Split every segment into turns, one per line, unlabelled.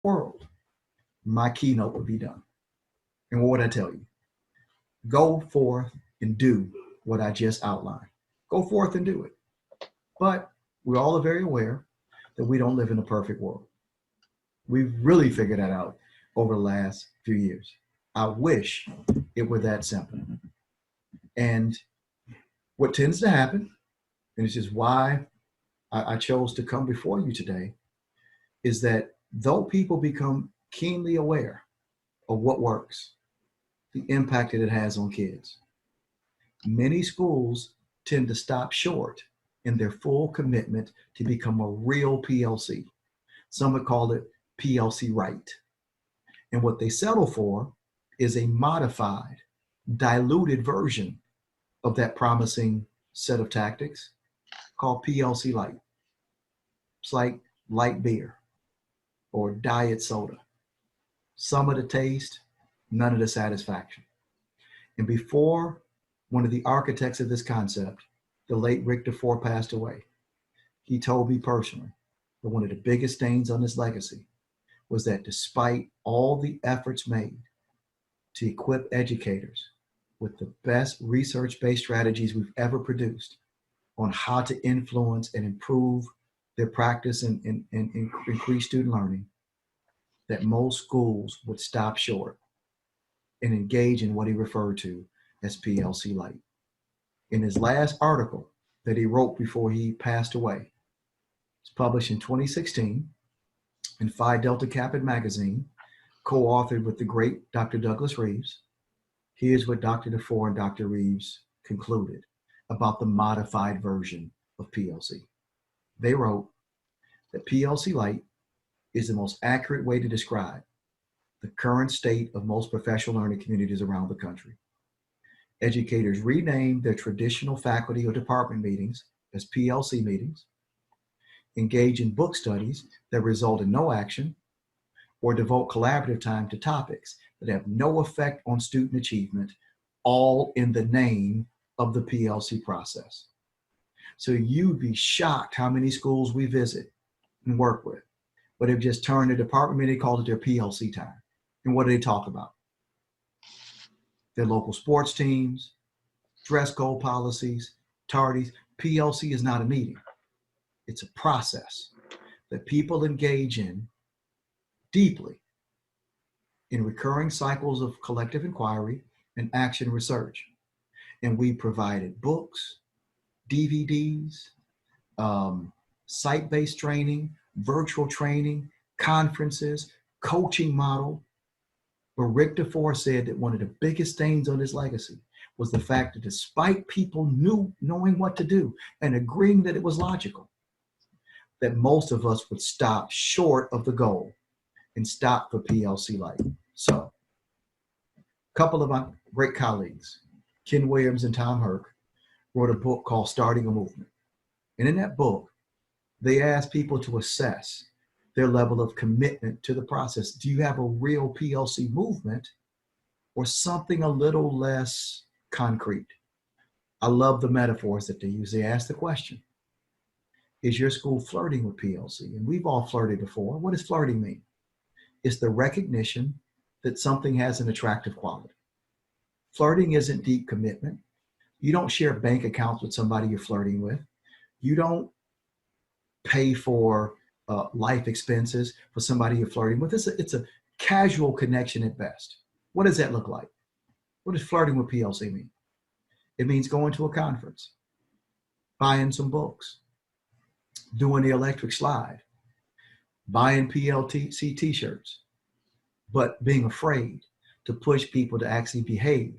world, my keynote would be done. And what would I tell you? Go forth and do what I just outlined. Go forth and do it. But we all are very aware that we don't live in a perfect world. We've really figured that out over the last few years. I wish it were that simple. And what tends to happen, and it's just why I chose to come before you today, is that though people become keenly aware of what works, the impact that it has on kids, many schools tend to stop short in their full commitment to become a real PLC. Some would call it PLC right. And what they settle for is a modified, diluted version of that promising set of tactics called PLC light. It's like light beer or diet soda. Some of the taste, none of the satisfaction. And before one of the architects of this concept, the late Rick DeFore, passed away, he told me personally that one of the biggest stains on his legacy was that despite all the efforts made to equip educators with the best research-based strategies we've ever produced on how to influence and improve their practice and increase student learning, that most schools would stop short and engage in what he referred to as PLC light. In his last article that he wrote before he passed away, it's published in 2016 in Phi Delta Kappa magazine, co-authored with the great Dr. Douglas Reeves. Here's what Dr. DeFore and Dr. Reeves concluded about the modified version of PLC. They wrote that PLC light is the most accurate way to describe the current state of most professional learning communities around the country. Educators rename their traditional faculty or department meetings as PLC meetings, engage in book studies that result in no action, or devote collaborative time to topics that have no effect on student achievement, all in the name of the PLC process. So you'd be shocked how many schools we visit and work with, but have just turned the department meeting, called it their PLC time. And what do they talk about? Their local sports teams, dress code policies, tardies. PLC is not a meeting. It's a process that people engage in deeply in recurring cycles of collective inquiry and action research. And we provided books, DVDs, site-based training, virtual training, conferences, coaching model. But Rick DeFore said that one of the biggest stains on his legacy was the fact that despite people knowing what to do and agreeing that it was logical, that most of us would stop short of the goal and stop for PLC light. So a couple of my great colleagues, Ken Williams and Tom Herc, wrote a book called Starting a Movement. And in that book, they asked people to assess their level of commitment to the process. Do you have a real PLC movement or something a little less concrete? I love the metaphors that they use. They ask the question, is your school flirting with PLC? And we've all flirted before. What does flirting mean? It's the recognition that something has an attractive quality. Flirting isn't deep commitment. You don't share bank accounts with somebody you're flirting with. You don't pay for life expenses for somebody you're flirting with. It's a casual connection at best. What does that look like? What does flirting with PLC mean? It means going to a conference, buying some books, doing the electric slide, buying PLC t-shirts, but being afraid to push people to actually behave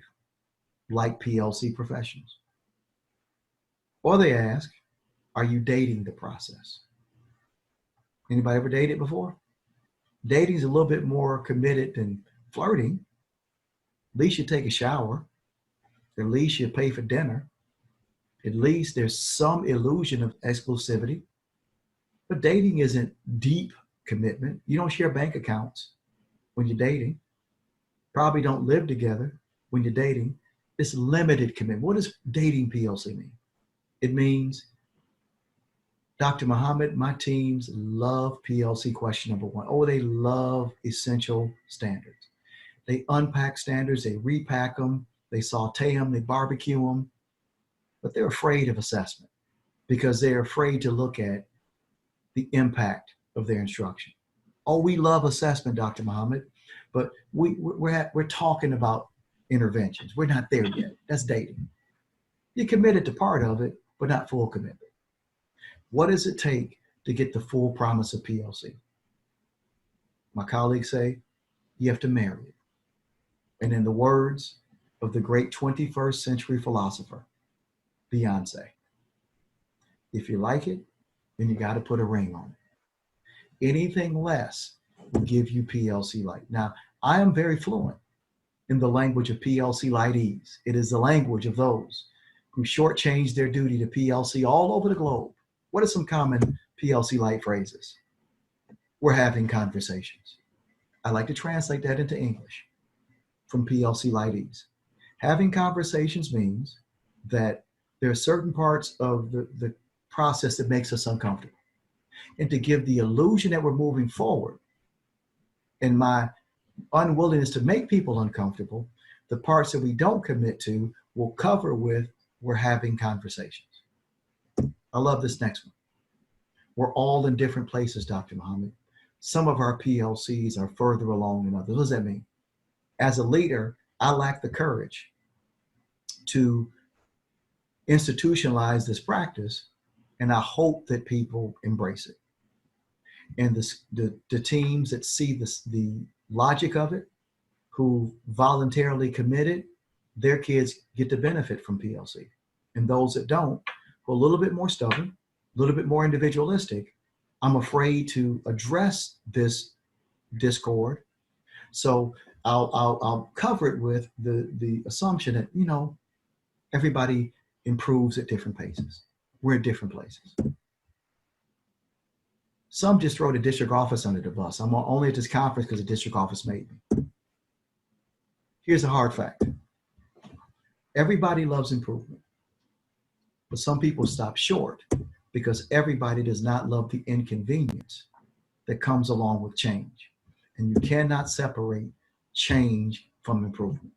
like PLC professionals. Or they ask, are you dating the process? Anybody ever dated before? Dating is a little bit more committed than flirting. At least you take a shower. At least you pay for dinner. At least there's some illusion of exclusivity. But dating isn't deep commitment. You don't share bank accounts when you're dating. Probably don't live together when you're dating. It's limited commitment. What does dating PLC mean? It means Dr. Muhammad, my teams love PLC question number one. Oh, they love essential standards. They unpack standards, they repack them, they saute them, they barbecue them, but they're afraid of assessment because they're afraid to look at the impact of their instruction. Oh, we love assessment, Dr. Muhammad, but we're talking about interventions. We're not there yet. That's dating. You're committed to part of it, but not full commitment. What does it take to get the full promise of PLC? My colleagues say you have to marry it. And in the words of the great 21st century philosopher, Beyonce, if you like it, then you got to put a ring on it. Anything less will give you PLC light. Now, I am very fluent in the language of PLC litees. It is the language of those who shortchange their duty to PLC all over the globe. What are some common PLC light phrases? We're having conversations. I like to translate that into English from PLC litees. Having conversations means that there are certain parts of the process that makes us uncomfortable. And to give the illusion that we're moving forward, and my unwillingness to make people uncomfortable, the parts that we don't commit to will cover with we're having conversations. I love this next one. We're all in different places, Dr. Muhammad. Some of our PLCs are further along than others. What does that mean? As a leader, I lack the courage to institutionalize this practice, and I hope that people embrace it. And the teams that see the logic of it, who voluntarily committed, their kids get to benefit from PLC. And those that don't, who are a little bit more stubborn, a little bit more individualistic, I'm afraid to address this discord. So I'll cover it with the assumption that, everybody improves at different paces. We're at different places. Some just throw the district office under the bus. I'm only at this conference because the district office made me. Here's a hard fact. Everybody loves improvement, but some people stop short because everybody does not love the inconvenience that comes along with change. And you cannot separate change from improvement.